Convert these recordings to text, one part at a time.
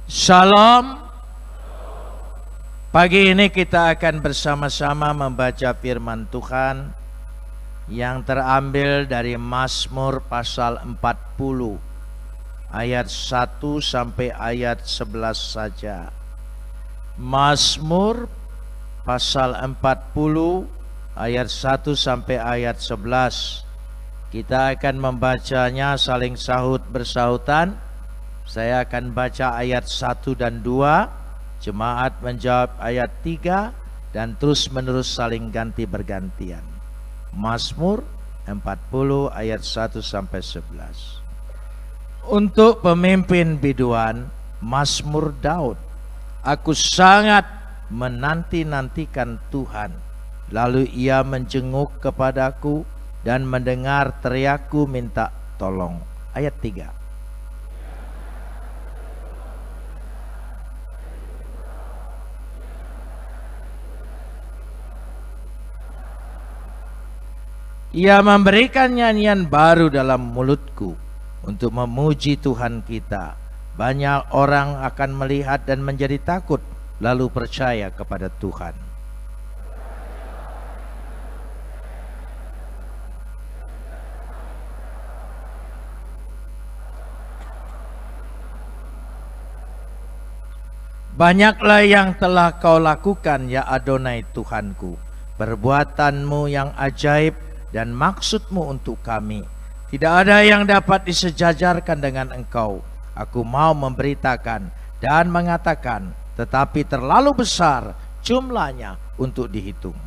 Shalom. Pagi ini kita akan bersama-sama membaca firman Tuhan yang terambil dari Mazmur pasal 40 ayat 1 sampai ayat 11 saja. Mazmur pasal 40 ayat 1 sampai ayat 11. Kita akan membacanya saling sahut bersahutan. Saya akan baca ayat 1 dan 2, jemaat menjawab ayat 3, dan terus menerus saling ganti bergantian. Mazmur 40 ayat 1 sampai 11. Untuk pemimpin biduan, Mazmur Daud. Aku sangat menanti-nantikan Tuhan, lalu ia menjenguk kepadaku dan mendengar teriakku minta tolong. Ayat 3. Ia memberikan nyanyian baru dalam mulutku untuk memuji Tuhan kita. Banyak orang akan melihat dan menjadi takut, lalu percaya kepada Tuhan. Banyaklah yang telah kau lakukan, ya Adonai Tuhanku, perbuatanmu yang ajaib dan maksudmu untuk kami. Tidak ada yang dapat disejajarkan dengan engkau. Aku mau memberitakan dan mengatakan, tetapi terlalu besar jumlahnya untuk dihitung.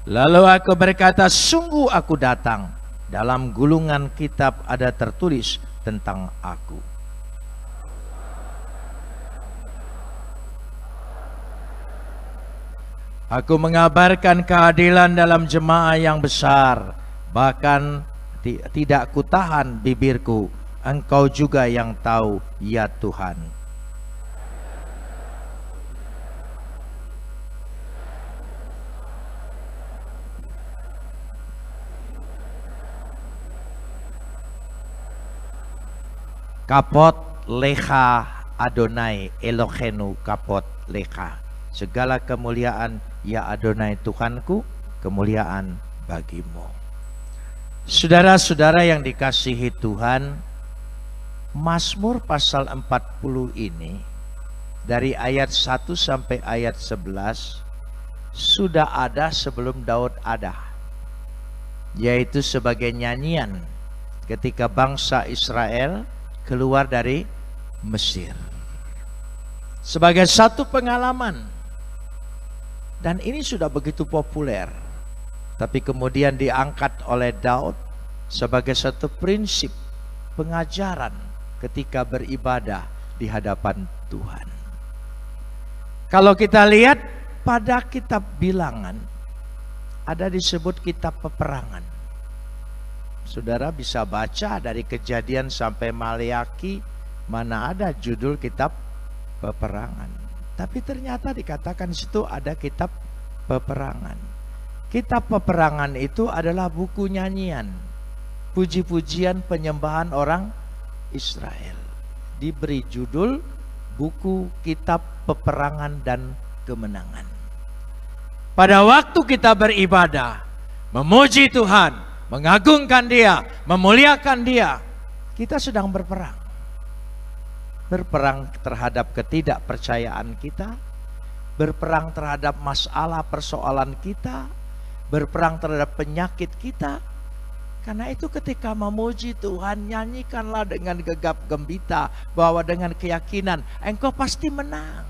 Lalu aku berkata, sungguh aku datang. Dalam gulungan kitab ada tertulis tentang aku. Aku mengabarkan keadilan dalam jemaah yang besar. Bahkan tidak kutahan bibirku. Engkau juga yang tahu, ya Tuhan. Kapot lecha Adonai Elohenu kapot lecha. Segala kemuliaan, ya Adonai Tuhanku, kemuliaan bagimu. Saudara-saudara yang dikasihi Tuhan, Mazmur pasal 40 ini dari ayat 1 sampai ayat 11 sudah ada sebelum Daud ada, yaitu sebagai nyanyian ketika bangsa Israel keluar dari Mesir. Sebagai satu pengalaman. Dan ini sudah begitu populer. Tapi kemudian diangkat oleh Daud sebagai satu prinsip pengajaran ketika beribadah di hadapan Tuhan. Kalau kita lihat pada kitab Bilangan, ada disebut kitab peperangan. Saudara bisa baca dari Kejadian sampai Maleaki, mana ada judul kitab peperangan. Tapi ternyata dikatakan di situ ada kitab peperangan. Kitab peperangan itu adalah buku nyanyian, puji-pujian penyembahan orang Israel. Diberi judul buku kitab peperangan dan kemenangan. Pada waktu kita beribadah, memuji Tuhan, mengagungkan Dia, memuliakan Dia, kita sedang berperang. Berperang terhadap ketidakpercayaan kita, berperang terhadap masalah persoalan kita, berperang terhadap penyakit kita. Karena itu ketika memuji Tuhan, nyanyikanlah dengan gegap gembita, bahwa dengan keyakinan engkau pasti menang.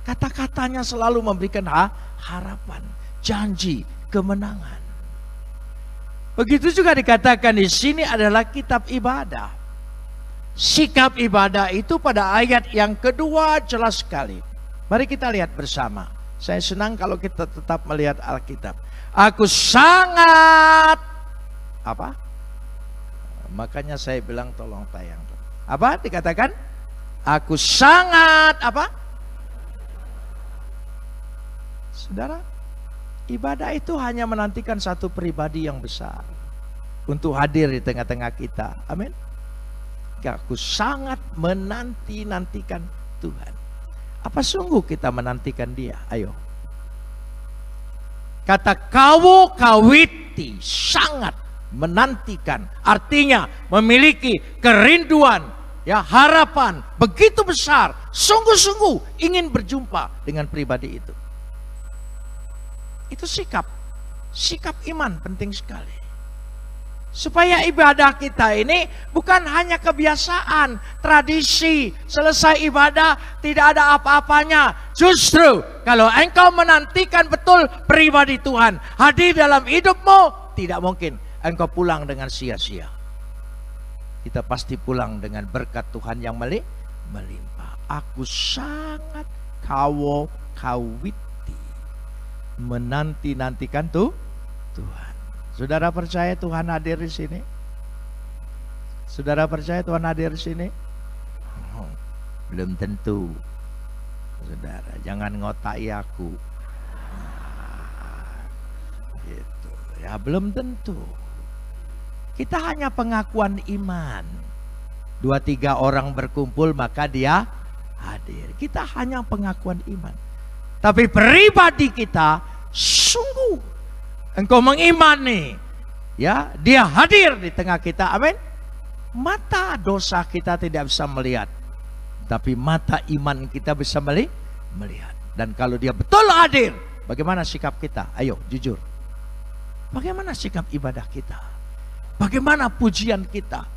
Kata-katanya selalu memberikan harapan, janji, kemenangan. Begitu juga dikatakan di sini adalah kitab ibadah. Sikap ibadah itu pada ayat yang kedua jelas sekali. Mari kita lihat bersama. Saya senang kalau kita tetap melihat Alkitab. Aku sangat apa? Makanya saya bilang tolong tayang. Apa dikatakan? Aku sangat apa? Saudara, ibadah itu hanya menantikan satu pribadi yang besar untuk hadir di tengah-tengah kita. Amin. Aku sangat menanti-nantikan Tuhan. Apa sungguh kita menantikan Dia? Ayo. Kata kawiti, sangat menantikan, artinya memiliki kerinduan, ya, harapan begitu besar, sungguh-sungguh ingin berjumpa dengan pribadi itu. Itu sikap iman penting sekali. Supaya ibadah kita ini bukan hanya kebiasaan, tradisi, selesai ibadah tidak ada apa-apanya. Justru kalau engkau menantikan betul pribadi Tuhan hadir dalam hidupmu, tidak mungkin engkau pulang dengan sia-sia. Kita pasti pulang dengan berkat Tuhan yang melimpah. Aku sangat kawiti menanti-nantikan Tuhan. Saudara percaya Tuhan hadir di sini? Saudara percaya Tuhan hadir di sini? Oh, belum tentu. Saudara, jangan ngotai aku. Gitu. Ya, belum tentu. Kita hanya pengakuan iman. 2-3 orang berkumpul maka Dia hadir. Kita hanya pengakuan iman. Tapi pribadi kita sungguh engkau mengimani, ya, Dia hadir di tengah kita. Amin. Mata dosa kita tidak bisa melihat, tapi mata iman kita bisa melihat. Dan kalau Dia betul hadir, bagaimana sikap kita? Ayo, jujur. Bagaimana sikap ibadah kita? Bagaimana pujian kita?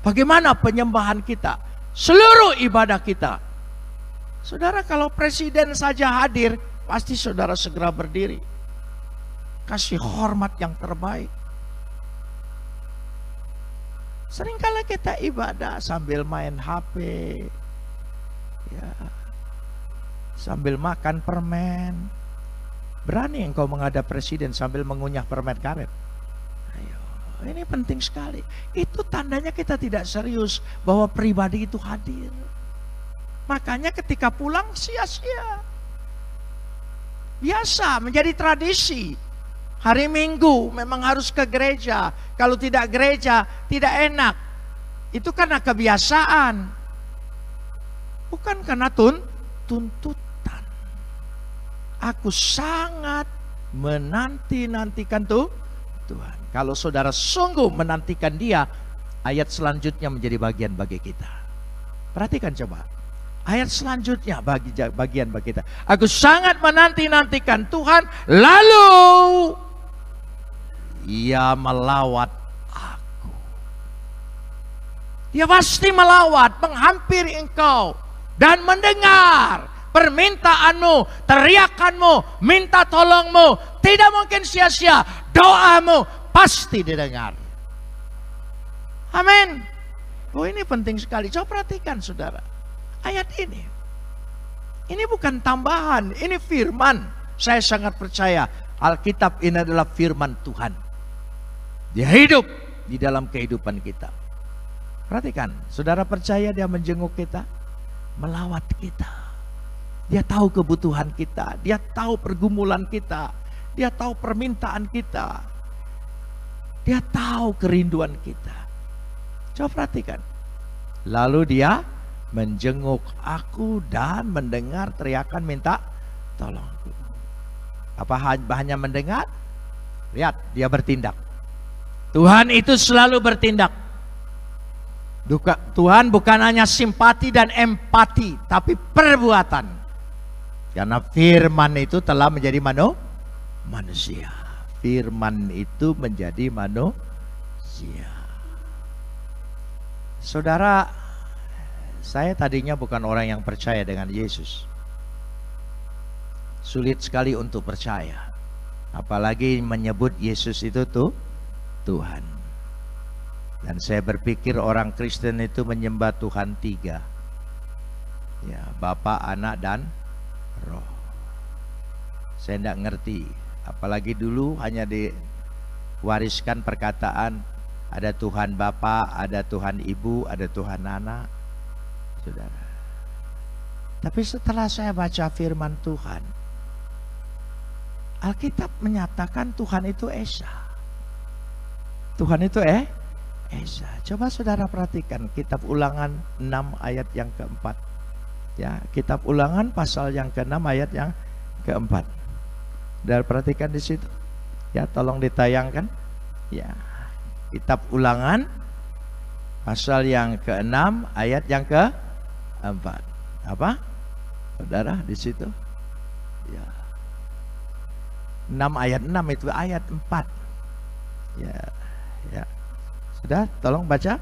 Bagaimana penyembahan kita? Seluruh ibadah kita. Saudara, kalau presiden saja hadir, pasti saudara segera berdiri. Kasih hormat yang terbaik. Seringkali kita ibadah sambil main HP, ya, sambil makan permen. Berani engkau menghadap presiden sambil mengunyah permen karet? Ayo, ini penting sekali. Itu tandanya kita tidak serius bahwa pribadi itu hadir. Makanya ketika pulang sia-sia. Biasa menjadi tradisi. Hari Minggu memang harus ke gereja. Kalau tidak gereja, tidak enak. Itu karena kebiasaan. Bukan karena tuntutan. Aku sangat menanti-nantikan Tuhan. Kalau saudara sungguh menantikan Dia, ayat selanjutnya menjadi bagian bagi kita. Perhatikan coba. Ayat selanjutnya bagian bagi kita. Aku sangat menanti-nantikan Tuhan, lalu Ia melawat aku. Dia pasti melawat, menghampiri engkau dan mendengar permintaanmu, teriakanmu, minta tolongmu. Tidak mungkin sia-sia. Doamu pasti didengar. Amin. Oh, ini penting sekali. Coba perhatikan saudara. Ayat ini. Ini bukan tambahan, ini firman. Saya sangat percaya Alkitab ini adalah firman Tuhan. Dia hidup di dalam kehidupan kita. Perhatikan, saudara percaya Dia menjenguk kita, melawat kita. Dia tahu kebutuhan kita, Dia tahu pergumulan kita, Dia tahu permintaan kita, Dia tahu kerinduan kita. Coba perhatikan. Lalu Dia menjenguk aku dan mendengar teriakan minta tolongku. Apa hanya mendengar? Lihat, Dia bertindak. Tuhan itu selalu bertindak. Tuhan bukan hanya simpati dan empati, tapi perbuatan. Karena firman itu telah menjadi manusia. Firman itu menjadi manusia. Saudara, saya tadinya bukan orang yang percaya dengan Yesus. Sulit sekali untuk percaya. Apalagi menyebut Yesus itu Tuhan. Dan saya berpikir orang Kristen itu menyembah Tuhan 3. Ya, Bapa, Anak, dan Roh. Saya tidak ngerti. Apalagi dulu hanya diwariskan perkataan ada Tuhan Bapa, ada Tuhan Ibu, ada Tuhan Anak. Saudara. Tapi setelah saya baca firman Tuhan, Alkitab menyatakan Tuhan itu Esa. Tuhan itu Esa. Coba saudara perhatikan kitab Ulangan 6 ayat yang keempat. Ya, kitab Ulangan pasal yang ke-6 ayat yang keempat. Saudara perhatikan di situ. Ya, tolong ditayangkan. Ya. Kitab Ulangan pasal yang ke-6 ayat yang ke-4. Apa? Saudara di situ. Ya. 6 ayat 6 itu ayat 4. Ya. Ya. Sudah, tolong baca.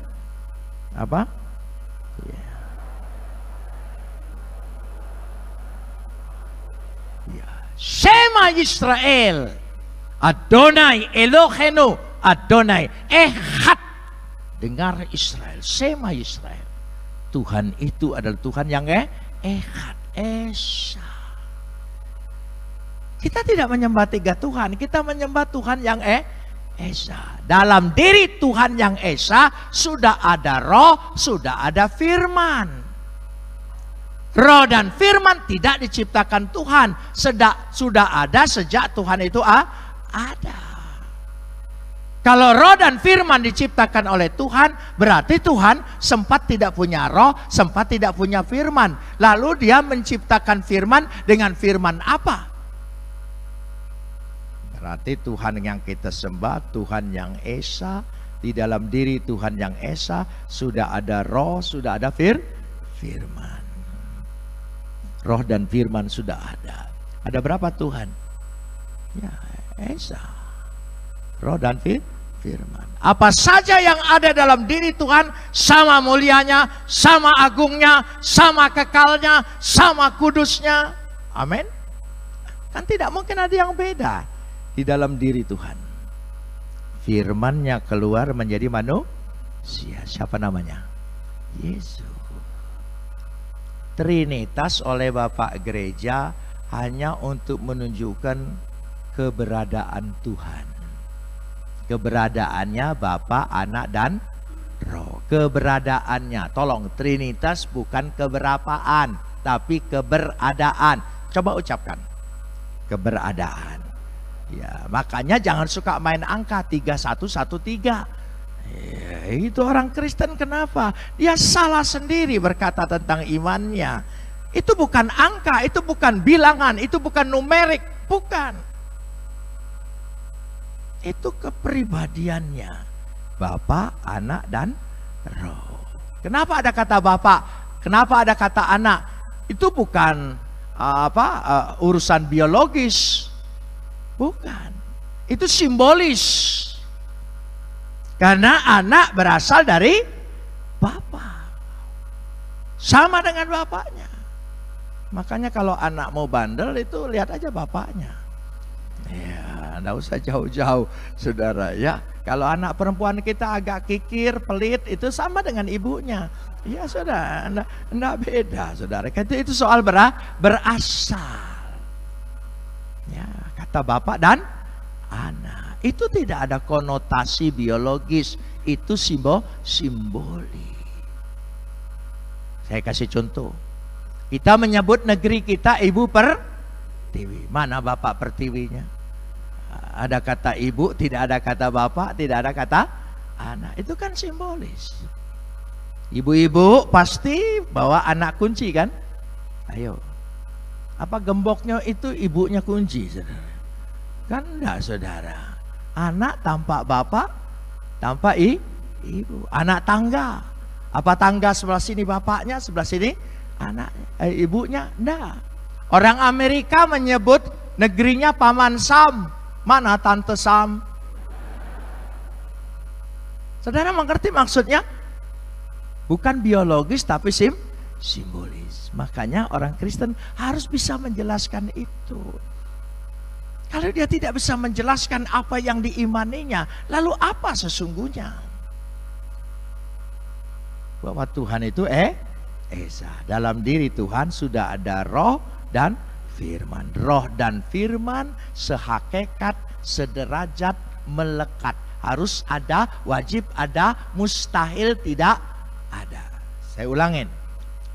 Apa? Ya. Ya. Shema Yisrael, Adonai Elohenu, Adonai Echad. Dengar Israel, Shema Israel. Tuhan itu adalah Tuhan yang Echad, Esa. Kita tidak menyembah tiga Tuhan, kita menyembah Tuhan yang Esa. Dalam diri Tuhan yang Esa sudah ada roh, sudah ada firman. Roh dan firman tidak diciptakan Tuhan, sudah ada sejak Tuhan itu ada. Kalau roh dan firman diciptakan oleh Tuhan, berarti Tuhan sempat tidak punya roh, sempat tidak punya firman. Lalu dia menciptakan firman dengan firman apa? Berarti Tuhan yang kita sembah, Tuhan yang Esa. Di dalam diri Tuhan yang Esa sudah ada roh, sudah ada firman. Roh dan firman sudah ada. Ada berapa Tuhan? Ya, Esa. Roh dan firman. Apa saja yang ada dalam diri Tuhan sama mulianya, sama agungnya, sama kekalnya, sama kudusnya. Amin. Kan tidak mungkin ada yang beda di dalam diri Tuhan. Firman-Nya keluar menjadi manusia. Siapa namanya? Yesus. Trinitas oleh Bapak Gereja hanya untuk menunjukkan keberadaan Tuhan. Keberadaannya Bapa, Anak, dan Roh. Keberadaannya, tolong, Trinitas bukan keberapaan, tapi keberadaan. Coba ucapkan, keberadaan. Ya, makanya jangan suka main angka 3113. Ya, itu orang Kristen kenapa? Dia salah sendiri berkata tentang imannya. Itu bukan angka, itu bukan bilangan, itu bukan numerik, bukan. Itu kepribadiannya, Bapa, Anak, dan Roh. Kenapa ada kata Bapa? Kenapa ada kata Anak? Itu bukan urusan biologis, bukan. Itu simbolis. Karena anak berasal dari Bapa, sama dengan bapaknya. Makanya kalau anak mau bandel itu lihat aja bapaknya. Ya, enggak usah jauh-jauh, saudara ya. Kalau anak perempuan kita agak kikir, pelit, itu sama dengan ibunya. Ya, saudara, enggak beda, saudara. Itu soal berasal. Ya, kata bapak dan anak. Itu tidak ada konotasi biologis, itu simbolis. Saya kasih contoh. Kita menyebut negeri kita Ibu Pertiwi. Mana Bapak Pertiwinya? Ada kata ibu, tidak ada kata bapak, tidak ada kata anak. Itu kan simbolis. Ibu-ibu pasti bawa anak kunci kan? Ayo. Apa gemboknya itu ibunya kunci, saudara? Kan enggak, saudara. Anak tanpa bapak, tanpa ibu. Anak tangga. Apa tangga sebelah sini bapaknya, sebelah sini anaknya, ibunya? Enggak. Orang Amerika menyebut negerinya Paman Sam. Mana Tante Sam? Saudara mengerti maksudnya? Bukan biologis tapi simbolis. Makanya orang Kristen harus bisa menjelaskan itu. Kalau dia tidak bisa menjelaskan apa yang diimaninya, lalu apa sesungguhnya? Bahwa Tuhan itu Esa. Dalam diri Tuhan sudah ada roh dan firman. Roh dan firman sehakikat, sederajat, melekat. Harus ada, wajib ada, mustahil tidak ada. Saya ulangin.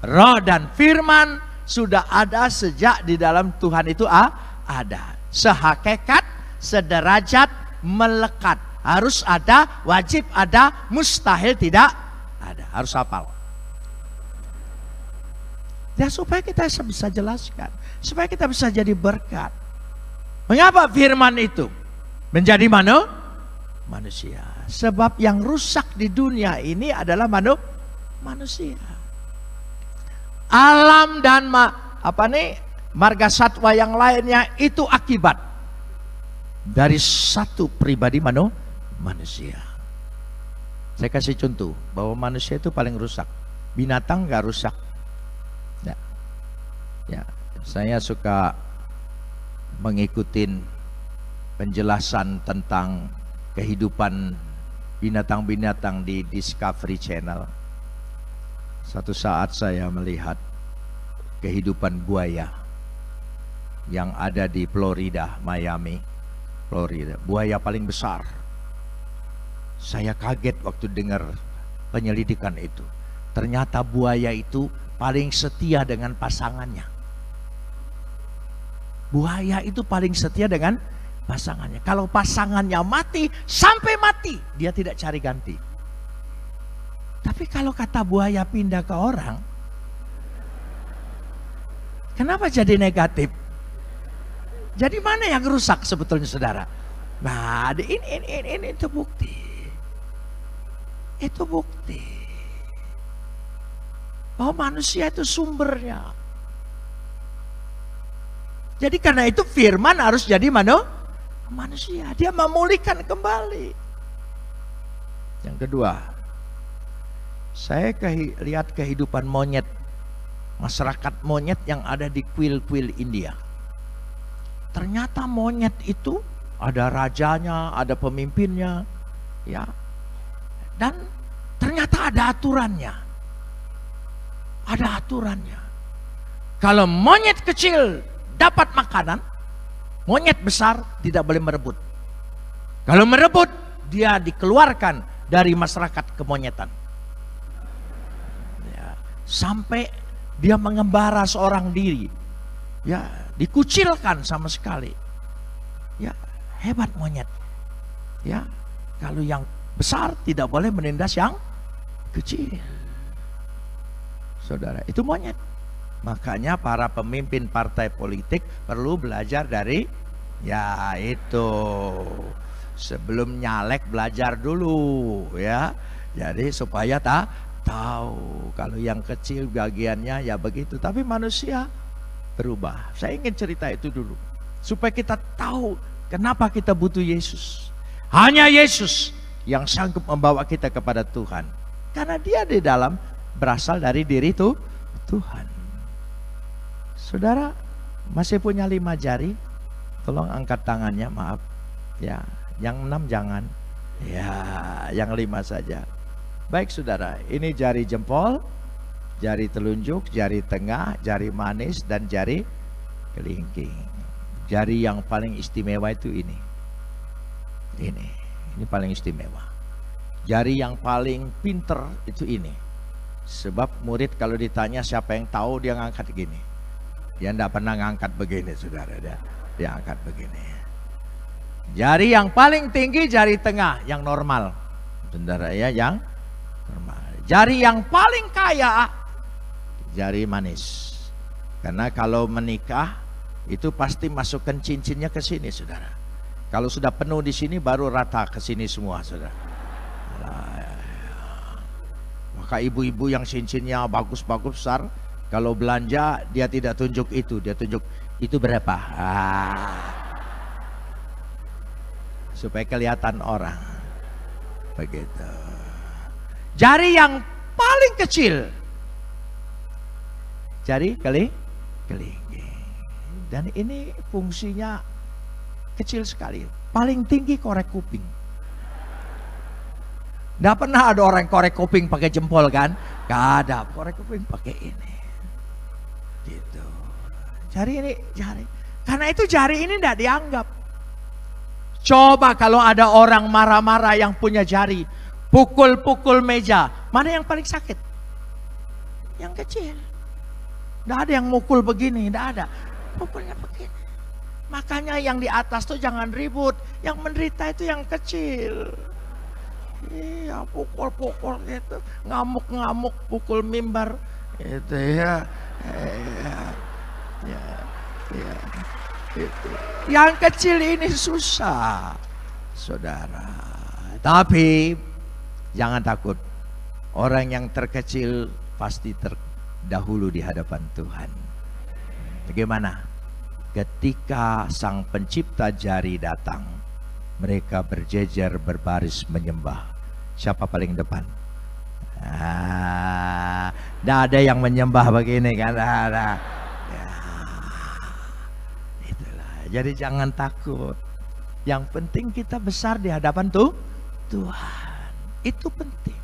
Roh dan firman sudah ada sejak di dalam Tuhan itu ada. sehakikat, sederajat, melekat. Harus ada, wajib ada, mustahil tidak ada. Harus hafal. Ya supaya kita bisa jelaskan, supaya kita bisa jadi berkat. Mengapa firman itu menjadi manusia? Sebab yang rusak di dunia ini adalah manusia. Alam dan marga satwa yang lainnya itu akibat dari satu pribadi manusia. Saya kasih contoh bahwa manusia itu paling rusak. Binatang nggak rusak. Ya, saya suka mengikuti penjelasan tentang kehidupan binatang-binatang di Discovery Channel. Satu saat saya melihat kehidupan buaya yang ada di Florida, Miami, Florida. Buaya paling besar. Saya kaget waktu dengar penyelidikan itu. Ternyata buaya itu paling setia dengan pasangannya. Buaya itu paling setia dengan pasangannya. Kalau pasangannya mati, sampai mati dia tidak cari ganti. Tapi kalau kata buaya pindah ke orang, kenapa jadi negatif? Jadi mana yang rusak sebetulnya saudara? Nah, ini itu bukti. Itu bukti bahwa manusia itu sumbernya. Jadi karena itu firman harus jadi manusia. Dia memulihkan kembali. Yang kedua, saya lihat kehidupan monyet. Masyarakat monyet yang ada di kuil-kuil India. Ternyata monyet itu ada rajanya, ada pemimpinnya, ya. Dan ternyata ada aturannya. Ada aturannya. Kalau monyet kecil dapat makanan, monyet besar tidak boleh merebut. Kalau merebut, dia dikeluarkan dari masyarakat kemonyetan. Ya, sampai dia mengembara seorang diri, ya dikucilkan sama sekali. Ya hebat monyet. Ya kalau yang besar tidak boleh menindas yang kecil. Saudara, itu monyet. Makanya para pemimpin partai politik perlu belajar dari ya itu. Sebelum nyalek belajar dulu ya. Jadi supaya tahu kalau yang kecil bagiannya ya begitu. Tapi manusia berubah. Saya ingin cerita itu dulu supaya kita tahu kenapa kita butuh Yesus. Hanya Yesus yang sanggup membawa kita kepada Tuhan. Karena dia di dalam berasal dari diri Tuhan. Saudara masih punya 5 jari? Tolong angkat tangannya, maaf. Ya, yang 6 jangan. Ya, yang 5 saja. Baik saudara, ini jari jempol, jari telunjuk, jari tengah, jari manis, dan jari kelingking. Jari yang paling istimewa itu ini. Ini paling istimewa. Jari yang paling pinter itu ini. Sebab murid kalau ditanya siapa yang tahu, dia ngangkat gini. Dia tidak pernah ngangkat begini saudara, dia angkat begini. Jari yang paling tinggi jari tengah yang normal, saudara ya, yang normal. Jari yang paling kaya jari manis. Karena kalau menikah itu pasti masukkan cincinnya ke sini saudara. Kalau sudah penuh di sini baru rata ke sini semua saudara. Maka ibu-ibu yang cincinnya bagus-bagus besar, kalau belanja dia tidak tunjuk itu, dia tunjuk itu berapa. Supaya kelihatan orang. Begitu. Jari yang paling kecil, jari kelingking. Dan ini fungsinya kecil sekali. Paling tinggi korek kuping. Nggak pernah ada orang korek kuping pakai jempol kan? Gak ada, korek kuping pakai ini. Gitu. Jari ini jari. Karena itu jari ini tidak dianggap. Coba kalau ada orang marah-marah yang punya jari, pukul-pukul meja, mana yang paling sakit? Yang kecil. Tidak ada yang mukul begini, tidak ada. Pukulnya begini. Makanya yang di atas tuh jangan ribut, yang menderita itu yang kecil. Iya, pukul-pukul gitu, ngamuk-ngamuk, pukul mimbar itu ya. Ya, ya, itu. Yang kecil ini susah, saudara. Tapi jangan takut, orang yang terkecil pasti terdahulu di hadapan Tuhan. Bagaimana? Ketika Sang Pencipta jari datang, mereka berjejer berbaris menyembah. Siapa paling depan? Tidak ada yang menyembah begini kan? Ada. Ya, itulah. Jadi jangan takut. Yang penting kita besar di hadapan Tuhan. Itu penting.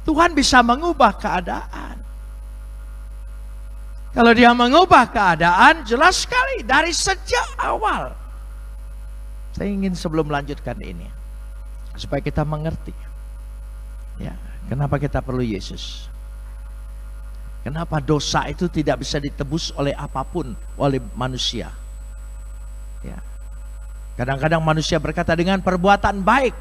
Tuhan bisa mengubah keadaan. Kalau dia mengubah keadaan, jelas sekali dari sejak awal. Saya ingin sebelum melanjutkan ini, supaya kita mengerti, ya, kenapa kita perlu Yesus. Kenapa dosa itu tidak bisa ditebus oleh apapun, oleh manusia. Ya. Kadang-kadang manusia berkata dengan perbuatan baik.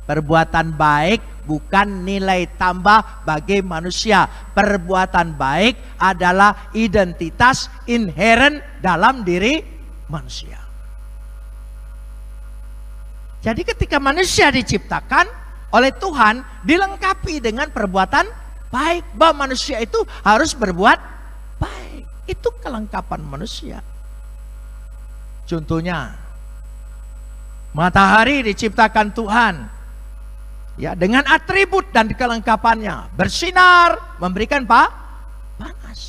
Perbuatan baik bukan nilai tambah bagi manusia. Perbuatan baik adalah identitas inherent dalam diri manusia. Jadi ketika manusia diciptakan oleh Tuhan, dilengkapi dengan perbuatan baik. Bahwa manusia itu harus berbuat baik. Itu kelengkapan manusia. Contohnya, matahari diciptakan Tuhan, ya, dengan atribut dan kelengkapannya, bersinar, memberikan panas.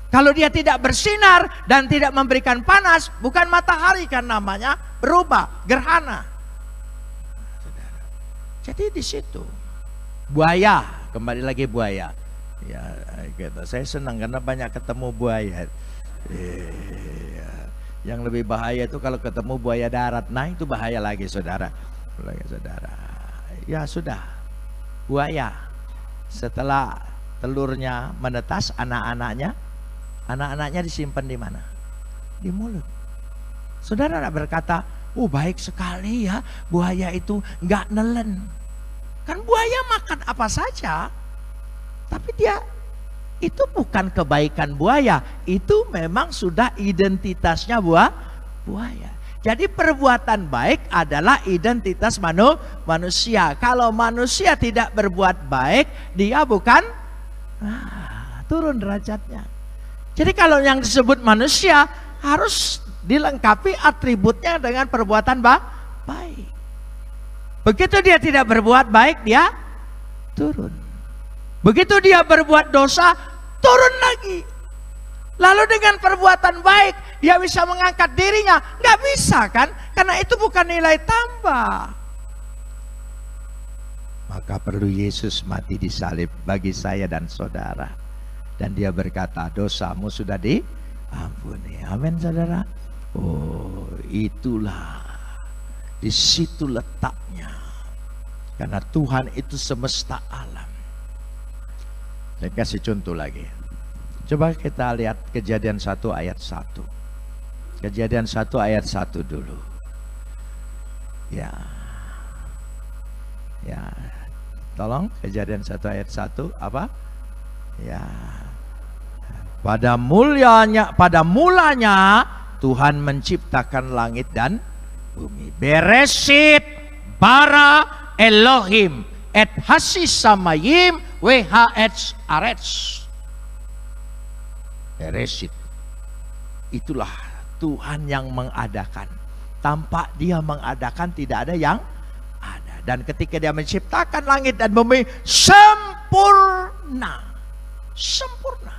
Kalau dia tidak bersinar dan tidak memberikan panas, bukan matahari kan namanya, berubah, gerhana. Jadi di situ buaya, kembali lagi buaya. Ya, gitu. Saya senang karena banyak ketemu buaya. Yang lebih bahaya itu kalau ketemu buaya darat. Nah, itu bahaya lagi, saudara. Ya sudah, buaya setelah telurnya menetas, anak-anaknya disimpan di mana? Di mulut. Saudara berkata, oh baik sekali ya, buaya itu nggak nelen. Kan buaya makan apa saja, tapi dia itu bukan kebaikan buaya, itu memang sudah identitasnya buaya. Jadi perbuatan baik adalah identitas manusia. Kalau manusia tidak berbuat baik, dia bukan turun derajatnya. Jadi kalau yang disebut manusia harus dilengkapi atributnya dengan perbuatan baik. Begitu dia tidak berbuat baik, dia turun. Begitu dia berbuat dosa, turun lagi. Lalu dengan perbuatan baik dia bisa mengangkat dirinya. Nggak bisa kan? Karena itu bukan nilai tambah. Maka perlu Yesus mati di salib bagi saya dan saudara. Dan dia berkata, dosamu sudah diampuni. Amin, saudara. Oh, itulah, di situ letaknya. Karena Tuhan itu semesta alam. Saya kasih contoh lagi. Coba kita lihat Kejadian 1 ayat 1. Kejadian 1 ayat 1 dulu. Ya. Ya. Tolong Kejadian 1 ayat 1 apa? Ya. Pada mulanya Tuhan menciptakan langit dan bumi. Bereshit bara Elohim et hasis samayim wh arets. Bereshit. Itulah Tuhan yang mengadakan. Tanpa dia mengadakan tidak ada yang ada. Dan ketika dia menciptakan langit dan bumi, sempurna. Sempurna.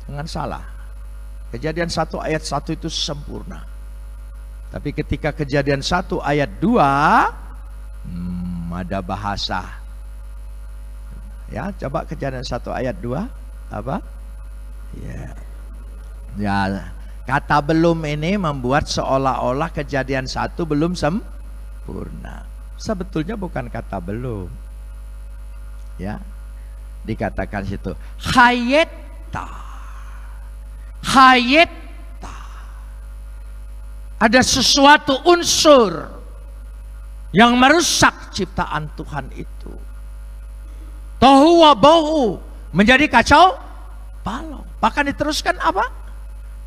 Jangan salah. Kejadian 1 ayat 1 itu sempurna. Tapi ketika Kejadian 1 ayat 2 ada bahasa. Ya, coba Kejadian 1 ayat 2 apa? Ya, kata belum ini membuat seolah-olah Kejadian 1 belum sempurna. Sebetulnya bukan kata belum. Ya. Dikatakan situ hayeta. Hayeta. ada sesuatu unsur yang merusak ciptaan Tuhan itu. Tohu wa bohu, menjadi kacau balau. Bahkan diteruskan apa?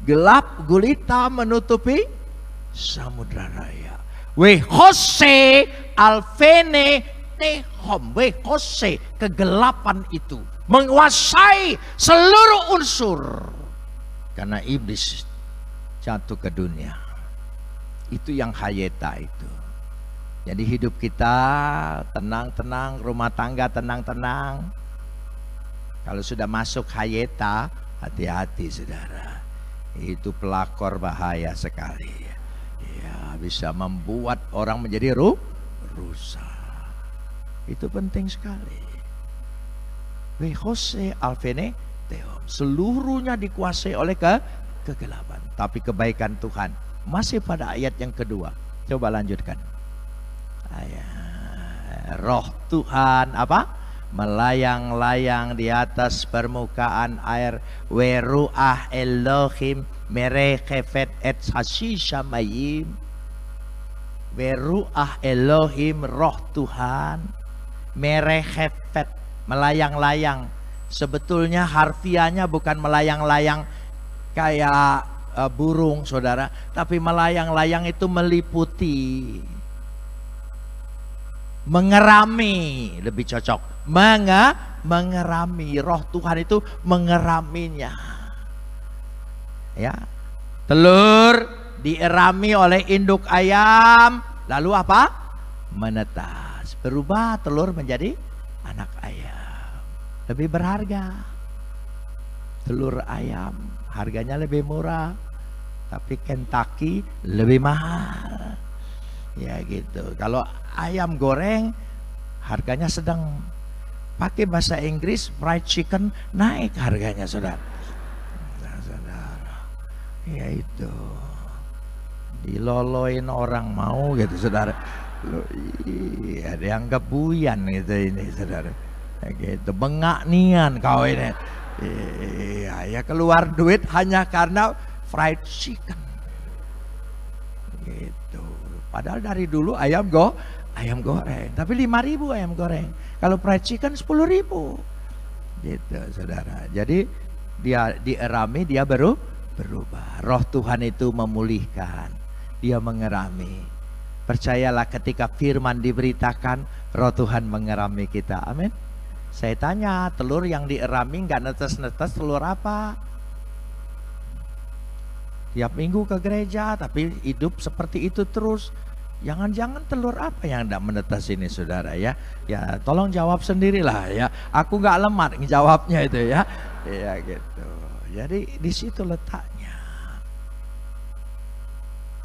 Gelap gulita menutupi samudra raya. Wehose alfene tehom. Wehose, kegelapan itu menguasai seluruh unsur. Karena iblis jatuh ke dunia. Itu yang hayeta itu. Jadi hidup kita tenang-tenang, rumah tangga tenang-tenang. Kalau sudah masuk hayeta, hati-hati saudara. Itu pelakor bahaya sekali. Ya, bisa membuat orang menjadi rusak. Itu penting sekali. Wehose alfene teom. Seluruhnya dikuasai oleh kegelapan. Tapi kebaikan Tuhan masih pada ayat yang kedua. Coba lanjutkan. Ayat. Roh Tuhan apa? Melayang-layang di atas permukaan air. Weruah Elohim merechefet et hashishamayim. Weruah Elohim, roh Tuhan merechefet, melayang-layang. Sebetulnya harfiahnya bukan melayang-layang kayak burung saudara, tapi melayang-layang itu meliputi, mengerami, lebih cocok. Mengerami, roh Tuhan itu mengeraminya. Ya, telur dierami oleh induk ayam, lalu apa? Menetas, berubah telur menjadi anak ayam. Lebih berharga. Telur ayam harganya lebih murah, tapi Kentucky lebih mahal. Ya gitu. Kalau ayam goreng harganya sedang. Pakai bahasa Inggris, fried chicken naik harganya saudara. Nah, saudara, ya itu diloloin orang mau gitu saudara. Iya, dianggap buyan gitu ini saudara. Ya, gitu, bengak nian kau ini. Iya, ya keluar duit hanya karena fried chicken. Gitu. Padahal dari dulu ayam goreng, tapi 5.000 ayam goreng. Kalau fried chicken 10.000. Gitu saudara. Jadi dia dierami, dia berubah. Roh Tuhan itu memulihkan, dia mengerami. Percayalah ketika firman diberitakan, roh Tuhan mengerami kita. Amin. Saya tanya, telur yang dierami nggak netes-netes, telur apa? Tiap minggu ke gereja tapi hidup seperti itu terus. Jangan-jangan telur apa yang tidak menetas ini saudara ya. Ya tolong jawab sendirilah ya. Aku nggak lemah jawabnya itu ya. Ya gitu. Jadi di situ letaknya.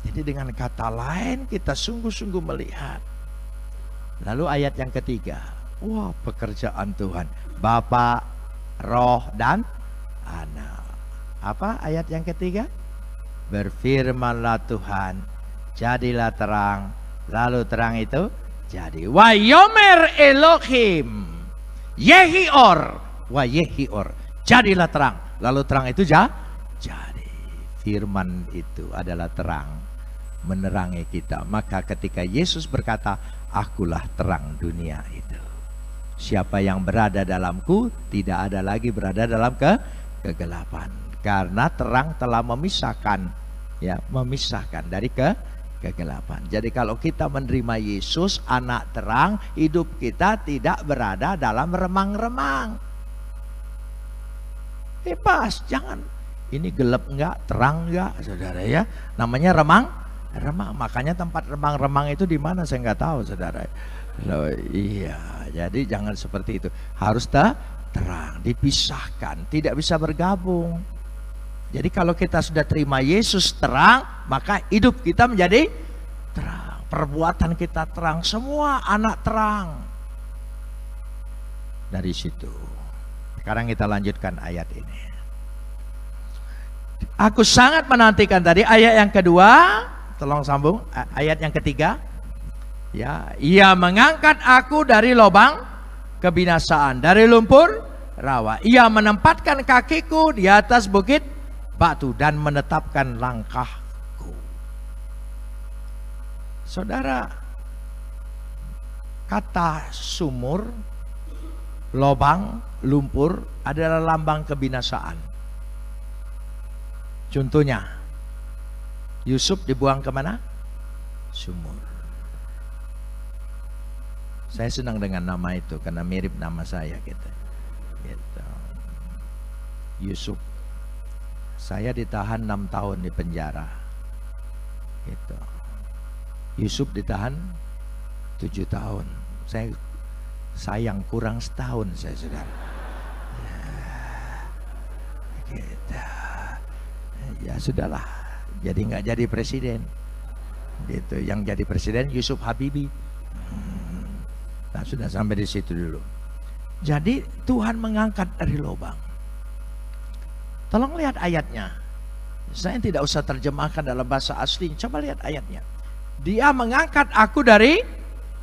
Jadi dengan kata lain kita sungguh-sungguh melihat. Lalu ayat yang ketiga. Wah, pekerjaan Tuhan. Bapa, Roh dan Anak. Apa ayat yang ketiga? Berfirmanlah Tuhan, jadilah terang, lalu terang itu jadi. Wa yomer Elohim Yehior, wa Yehior, jadilah terang, lalu terang itu jadi. Firman itu adalah terang, menerangi kita. Maka ketika Yesus berkata, akulah terang dunia itu, siapa yang berada dalamku tidak ada lagi berada dalam kegelapan, karena terang telah memisahkan, ya, memisahkan dari kegelapan. Jadi kalau kita menerima Yesus, anak terang, hidup kita tidak berada dalam remang-remang. Bebas, jangan ini gelap enggak, terang enggak, saudara ya. Namanya remang. Makanya tempat remang-remang itu di mana saya nggak tahu, saudara. Iya, jadi jangan seperti itu. Harus terang, dipisahkan, tidak bisa bergabung. Jadi kalau kita sudah terima Yesus terang, maka hidup kita menjadi terang, perbuatan kita terang, semua anak terang. Dari situ. Sekarang kita lanjutkan ayat ini. Aku sangat menantikan tadi ayat yang kedua, tolong sambung ayat yang ketiga. Ya, ia mengangkat aku dari lubang kebinasaan, dari lumpur rawa. Ia menempatkan kakiku di atas bukit batu dan menetapkan langkahku. Saudara, kata sumur, lobang, lumpur adalah lambang kebinasaan. Contohnya, Yusuf dibuang kemana? Sumur. Saya senang dengan nama itu karena mirip nama saya gitu. Yusuf. Saya ditahan 6 tahun di penjara. Gitu. Yusuf ditahan 7 tahun. Saya sayang kurang setahun saya, saudara. Gitu. Ya sudahlah, jadi nggak jadi presiden. Gitu. Yang jadi presiden Yusuf Habibie. Nah, sudah sampai di situ dulu. Jadi Tuhan mengangkat dari lubang. Tolong lihat ayatnya. Saya tidak usah terjemahkan dalam bahasa asli. Coba lihat ayatnya. Dia mengangkat aku dari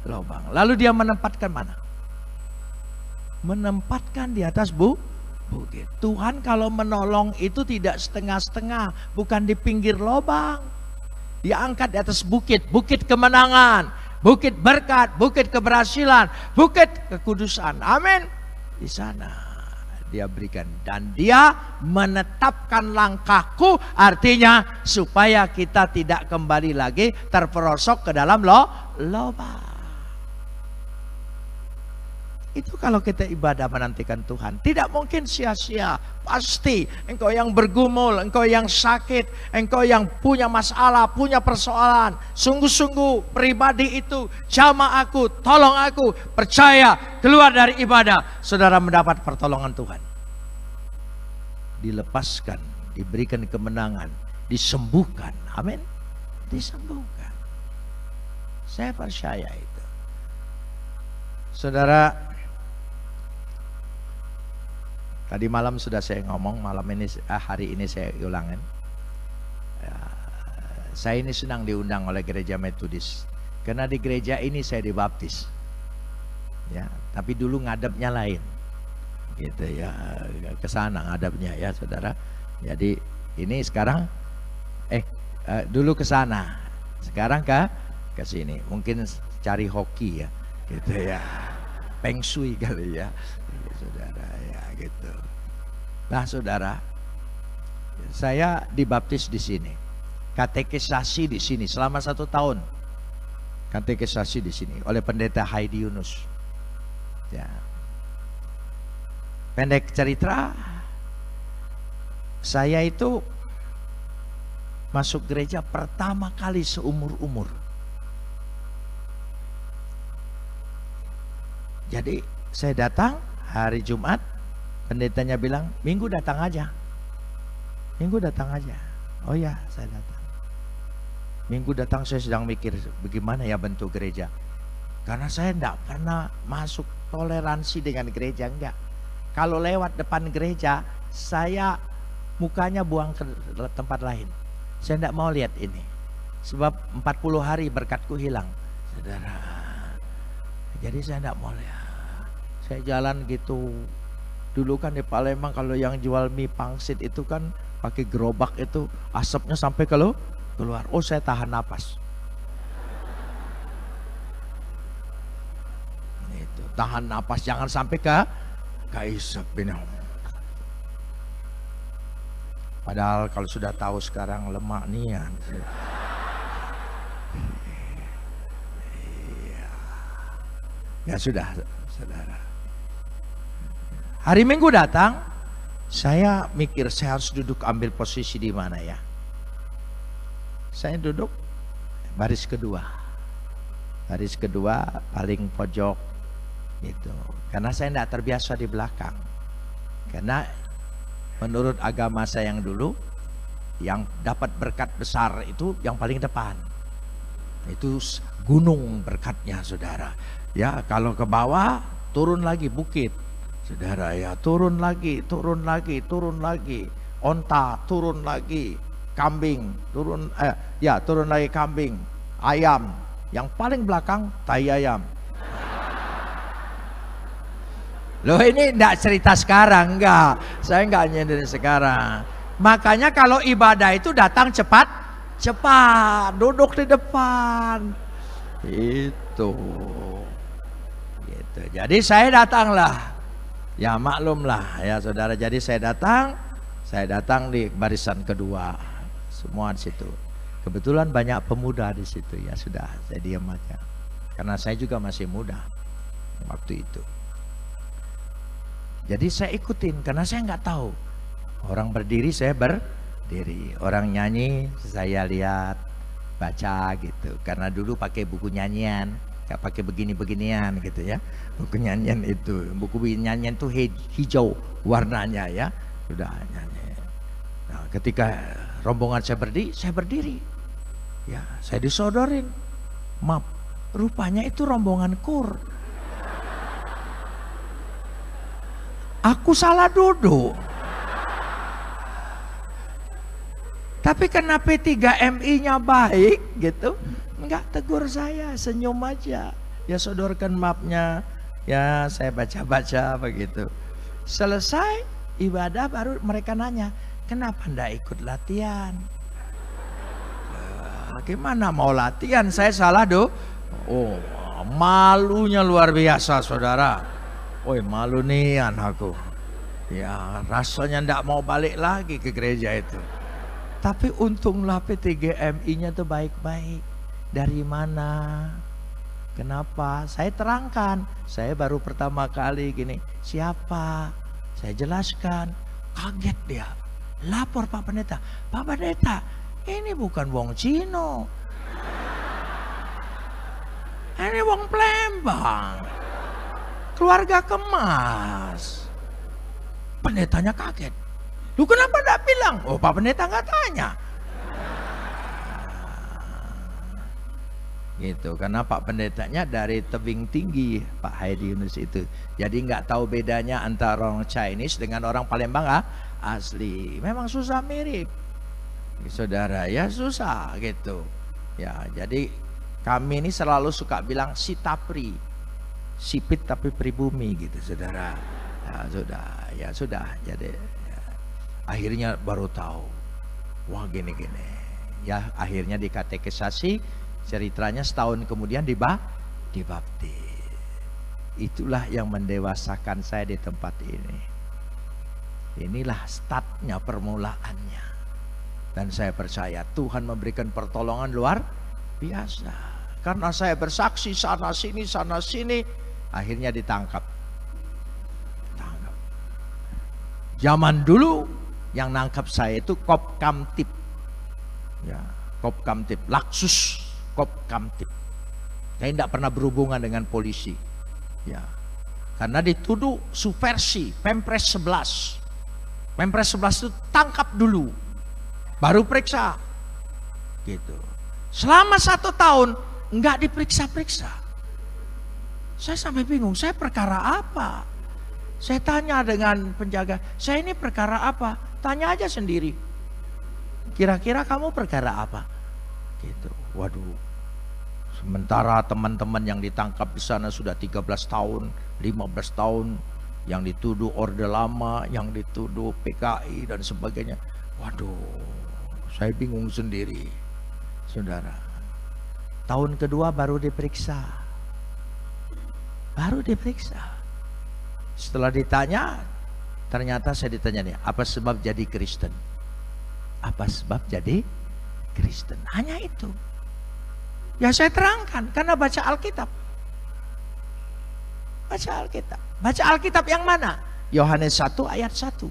lubang. Lalu dia menempatkan mana? Menempatkan di atas bukit. Tuhan kalau menolong itu tidak setengah-setengah. Bukan di pinggir lubang. Dia angkat di atas bukit. Bukit kemenangan. Bukit berkat. Bukit keberhasilan. Bukit kekudusan. Amin. Di sana dia berikan, dan dia menetapkan langkahku, artinya supaya kita tidak kembali lagi terperosok ke dalam lubang. Itu kalau kita ibadah menantikan Tuhan, tidak mungkin sia-sia. Pasti engkau yang bergumul, engkau yang sakit, engkau yang punya masalah, punya persoalan, sungguh-sungguh pribadi itu, jamah aku, tolong aku, percaya, keluar dari ibadah, saudara mendapat pertolongan Tuhan. Dilepaskan, diberikan kemenangan, disembuhkan. Amin. Disembuhkan. Saya percaya itu. Saudara, tadi malam sudah saya ngomong, malam ini hari ini saya ulangin. Saya ini senang diundang oleh gereja Metodis, karena di gereja ini saya dibaptis. Ya, tapi dulu ngadepnya lain. Gitu ya, ke sana ngadepnya ya, saudara. Jadi ini sekarang dulu ke sana, sekarang ke sini. Mungkin cari hoki ya, gitu ya. Feng Shui kali ya. Saudara ya, gitu. Nah, saudara, saya dibaptis di sini, katekisasi di sini selama 1 tahun, katekisasi di sini oleh pendeta Heidi Yunus. Ya. Pendek cerita, saya itu masuk gereja pertama kali seumur-umur. Jadi saya datang hari Jumat, pendetanya bilang, Minggu datang aja. Minggu datang aja. Oh ya, saya datang. Minggu datang saya sedang mikir bagaimana ya bentuk gereja. Karena saya tidak pernah masuk toleransi dengan gereja, enggak. Kalau lewat depan gereja, saya mukanya buang ke tempat lain. Saya tidak mau lihat ini. Sebab 40 hari berkatku hilang, saudara. Jadi saya tidak mau lihat. Saya jalan gitu. Dulu kan di Palembang kalau yang jual mie pangsit itu kan pakai gerobak itu, asapnya sampai keluar. Oh, saya tahan napas. Itu, tahan napas, jangan sampai isap. Padahal kalau sudah tahu sekarang lemak nian. Ya sudah, saudara. Hari Minggu datang, saya mikir saya harus duduk ambil posisi di mana ya. Saya duduk baris kedua. Baris kedua paling pojok gitu. Karena saya tidak terbiasa di belakang. Karena menurut agama saya yang dulu, yang dapat berkat besar itu yang paling depan. Itu gunung berkatnya, saudara. Ya, kalau ke bawah turun lagi bukit. Saudara ya, turun lagi. Onta turun lagi, kambing turun turun lagi kambing, ayam. Yang paling belakang tai ayam. Loh, ini enggak cerita sekarang, enggak. Saya enggak nyindir sekarang. Makanya kalau ibadah itu datang cepat, duduk di depan. Itu. Gitu. Jadi saya datanglah. Ya maklumlah ya saudara. Jadi saya datang di barisan kedua. Semua di situ. Kebetulan banyak pemuda di situ, ya sudah saya diam aja. Karena saya juga masih muda waktu itu. Jadi saya ikutin karena saya nggak tahu. Orang berdiri saya berdiri, orang nyanyi saya lihat, baca gitu. Karena dulu pakai buku nyanyian, nggak pakai begini-beginian gitu ya. Buku nyanyian itu, buku nyanyian itu hijau warnanya ya. Sudah nyanyi. Nah, ketika rombongan saya berdiri. Ya, saya disodorin. Maaf, rupanya itu rombongan KUR. Aku salah duduk. Tapi karena P3MI-nya baik gitu, enggak tegur saya, senyum aja. Ya sodorkan mapnya, ya saya baca-baca begitu. Selesai ibadah baru mereka nanya, kenapa enggak ikut latihan? Gimana mau latihan? Saya salah do. Oh, malunya luar biasa saudara. Woi malu nih anakku. Ya rasanya ndak mau balik lagi ke gereja itu. Tapi untunglah P3MI-nya tuh baik-baik. Dari mana? Kenapa? Saya terangkan. Saya baru pertama kali gini. Siapa? Saya jelaskan. Kaget dia. Lapor Pak Pendeta. Pak Pendeta, ini bukan wong Cino. Ini wong Plembang. Keluarga kemas. Pendetanya kaget. Lu kenapa enggak bilang? Oh Pak Pendeta nggak tanya. Gitu, karena Pak Pendetanya dari tebing tinggi, Pak Haidi Yunus itu. Jadi nggak tahu bedanya antara orang Chinese dengan orang Palembang asli. Memang susah mirip. Saudara ya susah gitu. Ya, jadi kami ini selalu suka bilang sitapri. Sipit tapi pribumi gitu, saudara. Ya sudah. Jadi ya, akhirnya baru tahu. Wah gini-gini. Ya akhirnya dikatekisasi, ceritanya setahun kemudian dibaptis. Itulah yang mendewasakan saya di tempat ini. Inilah startnya, permulaannya. Dan saya percaya Tuhan memberikan pertolongan luar biasa. Karena saya bersaksi sana sini, akhirnya ditangkap. Zaman dulu yang nangkap saya itu Kopkamtib. Ya, Kopkamtib, Laksus Kopkamtib. Saya tidak pernah berhubungan dengan polisi. Ya. Karena dituduh subversi Pempres 11. Pempres 11 itu tangkap dulu, baru periksa. Gitu. Selama 1 tahun enggak diperiksa-periksa. Saya sampai bingung, saya perkara apa? Saya tanya dengan penjaga, saya ini perkara apa? Tanya aja sendiri. Kira-kira kamu perkara apa? Gitu. Waduh. Sementara teman-teman yang ditangkap di sana sudah 13 tahun, 15 tahun, yang dituduh Orde Lama, yang dituduh PKI dan sebagainya. Waduh, saya bingung sendiri, saudara. Tahun kedua baru diperiksa. Setelah ditanya, ternyata saya ditanya nih, apa sebab jadi Kristen? Apa sebab jadi Kristen? Hanya itu. Ya saya terangkan, karena baca Alkitab. Baca Alkitab yang mana? Yohanes 1 ayat 1.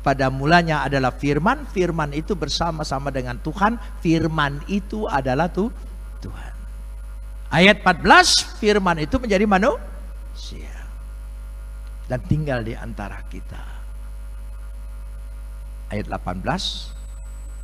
Pada mulanya adalah firman, firman itu bersama-sama dengan Tuhan, firman itu adalah Tuhan. Ayat 14, firman itu menjadi manusia dan tinggal di antara kita. Ayat 18,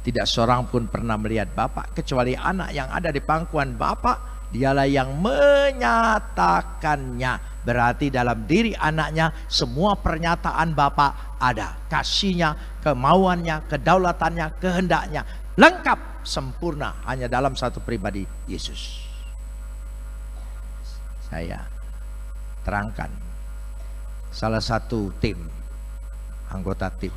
tidak seorang pun pernah melihat Bapa kecuali anak yang ada di pangkuan Bapa, dialah yang menyatakannya. Berarti dalam diri anaknya semua pernyataan Bapa ada. Kasihnya, kemauannya, kedaulatannya, kehendaknya. Lengkap, sempurna hanya dalam satu pribadi, Yesus. Saya terangkan salah satu tim, anggota tim.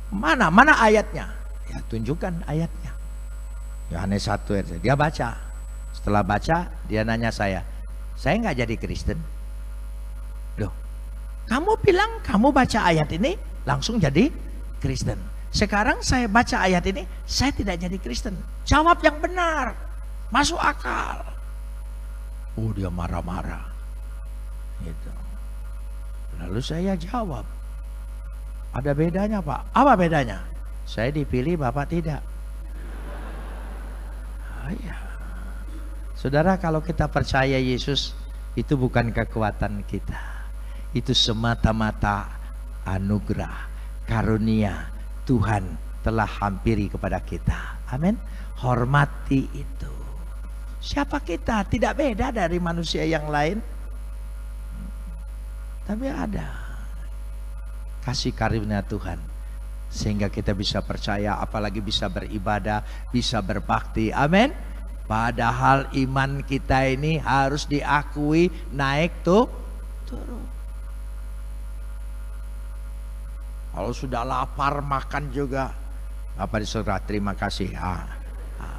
Mana ayatnya? Ya tunjukkan ayatnya. Yohanes 1 ayat. Dia baca. Setelah baca, dia nanya saya nggak jadi Kristen. Loh, kamu bilang kamu baca ayat ini langsung jadi Kristen. Sekarang saya baca ayat ini, saya tidak jadi Kristen. Jawab yang benar, masuk akal. Oh, dia marah-marah gitu. Lalu saya jawab, ada bedanya Pak. Apa bedanya? Saya dipilih, Bapak tidak. Oh, iya. Saudara, kalau kita percaya Yesus, itu bukan kekuatan kita. Itu semata-mata anugerah, karunia Tuhan telah hampiri kepada kita. Amin. Hormati itu. Siapa kita? Tidak beda dari manusia yang lain. Tapi ada kasih karunia Tuhan, sehingga kita bisa percaya, apalagi bisa beribadah, bisa berbakti. Amin. Padahal iman kita ini harus diakui naik turun. Kalau sudah lapar makan juga, apa disuruh terima kasih.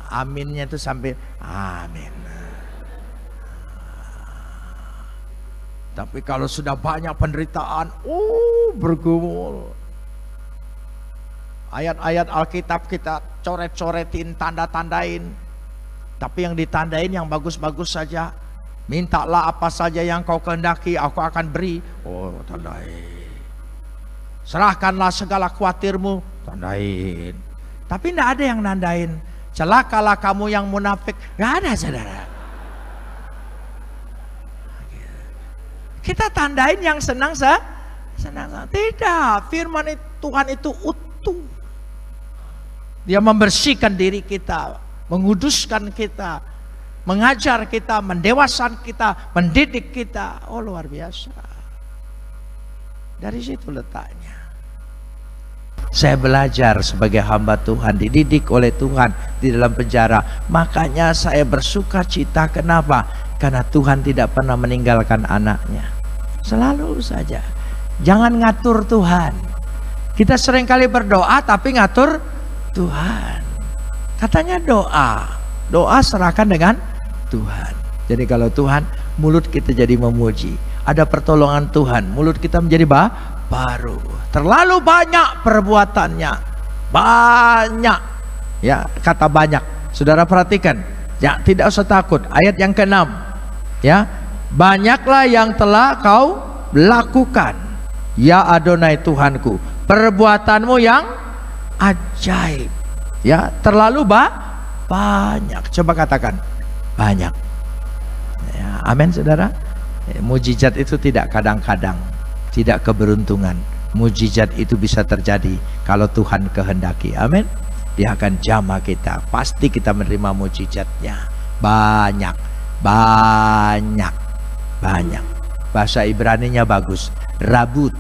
Aminnya itu sampai amin. Tapi kalau sudah banyak penderitaan, bergumul. Ayat-ayat Alkitab kita coret-coretin, tanda-tandain. Tapi yang ditandain yang bagus-bagus saja. Mintalah apa saja yang kau kehendaki, aku akan beri. Oh, tandain. Serahkanlah segala khawatirmu, tandain. Tapi tidak ada yang nandain. Celakalah kamu yang munafik. Gak ada, saudara. Kita tandain yang senang. Tidak, firman Tuhan itu utuh. Dia membersihkan diri kita, menguduskan kita, mengajar kita, mendewasan kita, mendidik kita. Oh, luar biasa. Dari situ letaknya. Saya belajar sebagai hamba Tuhan, dididik oleh Tuhan di dalam penjara. Makanya saya bersuka cita. Kenapa? Karena Tuhan tidak pernah meninggalkan anaknya. Selalu saja. Jangan ngatur Tuhan. Kita seringkali berdoa tapi ngatur Tuhan. Katanya doa serahkan dengan Tuhan. Jadi kalau Tuhan, mulut kita jadi memuji. Ada pertolongan Tuhan, mulut kita menjadi baru. Terlalu banyak perbuatannya, banyak. Ya, kata banyak. Saudara perhatikan, ya, tidak usah takut. Ayat yang ke-6, ya, banyaklah yang telah kau lakukan, ya Adonai Tuhanku, perbuatanmu yang ajaib. Ya, terlalu banyak. Coba katakan banyak. Ya, amin, saudara. Mujizat itu tidak kadang-kadang, tidak keberuntungan. Mujizat itu bisa terjadi kalau Tuhan kehendaki. Amin. Dia akan jamah kita. Pasti kita menerima mujizatnya. Banyak. Bahasa Ibraninya bagus. Rabut.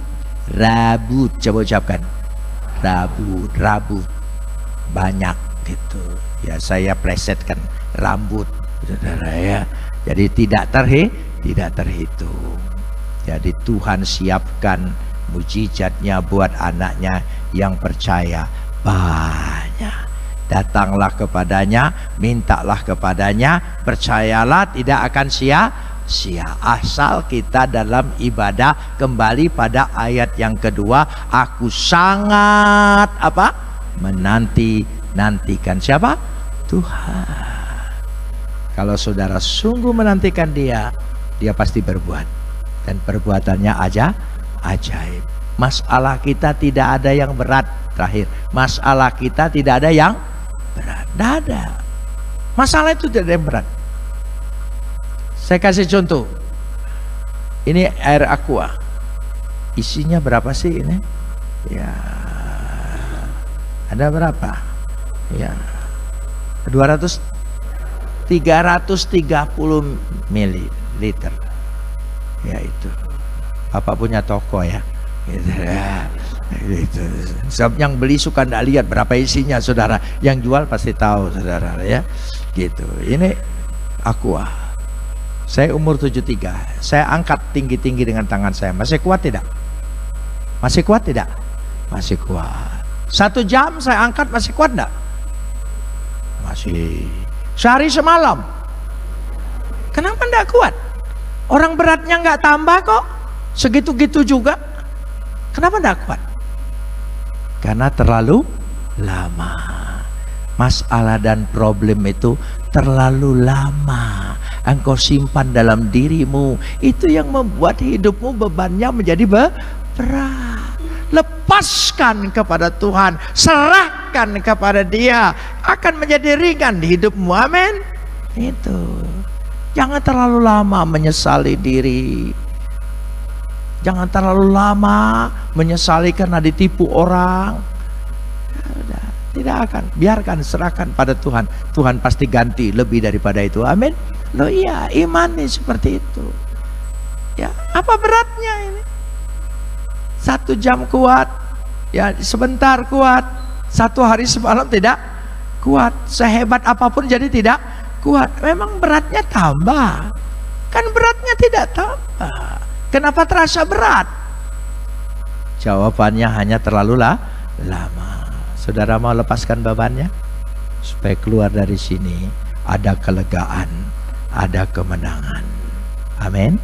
Coba ucapkan. Rabut. Banyak gitu. Ya, saya plesetkan rambut, saudara, ya. Jadi tidak terhitung. Jadi Tuhan siapkan mujizatnya buat anaknya yang percaya. Banyak. Datanglah kepadanya, mintalah kepadanya, percayalah tidak akan sia-sia. Asal kita dalam ibadah kembali pada ayat yang kedua, aku sangat menantikan siapa? Tuhan. Kalau saudara sungguh menantikan dia pasti berbuat, dan perbuatannya ajaib. Masalah kita tidak ada yang berat. Terakhir, masalah kita tidak ada yang berat. Tidak ada. Masalah itu tidak ada yang berat. Saya kasih contoh. Ini air aqua. Isinya berapa sih ini? Ya, ada berapa? Ya, 330 mililiter. Ya, itu Bapak punya toko ya, gitu ya. Gitu. Sebab yang beli suka tidak lihat berapa isinya, saudara. Yang jual pasti tahu, saudara, ya. Gitu. Ini aqua. Saya umur 73. Saya angkat tinggi-tinggi dengan tangan saya. Masih kuat tidak? Masih kuat tidak? Masih kuat. 1 jam saya angkat, masih kuat tidak? Masih. Sehari semalam Kenapa tidak kuat? Orang beratnya nggak tambah kok, segitu-gitu juga. Kenapa tidak kuat? Karena terlalu lama. Masalah dan problem itu terlalu lama engkau simpan dalam dirimu. Itu yang membuat hidupmu bebannya menjadi berat. Lepaskan kepada Tuhan, serahkan kepada Dia, akan menjadi ringan di hidupmu. Amin. Itu. Jangan terlalu lama menyesali diri. Jangan terlalu lama menyesali karena ditipu orang. Tidak akan, biarkan, serahkan pada Tuhan. Tuhan pasti ganti lebih daripada itu. Amin. Loh iya, iman nih seperti itu. Ya, apa beratnya ini? 1 jam kuat, ya sebentar kuat, 1 hari semalam tidak kuat. Sehebat apapun jadi tidak kuat. Memang beratnya tambah. Kan beratnya tidak tambah. Kenapa terasa berat? Jawabannya hanya terlalu lama. Saudara mau lepaskan bebannya supaya keluar dari sini ada kelegaan, ada kemenangan. Amin.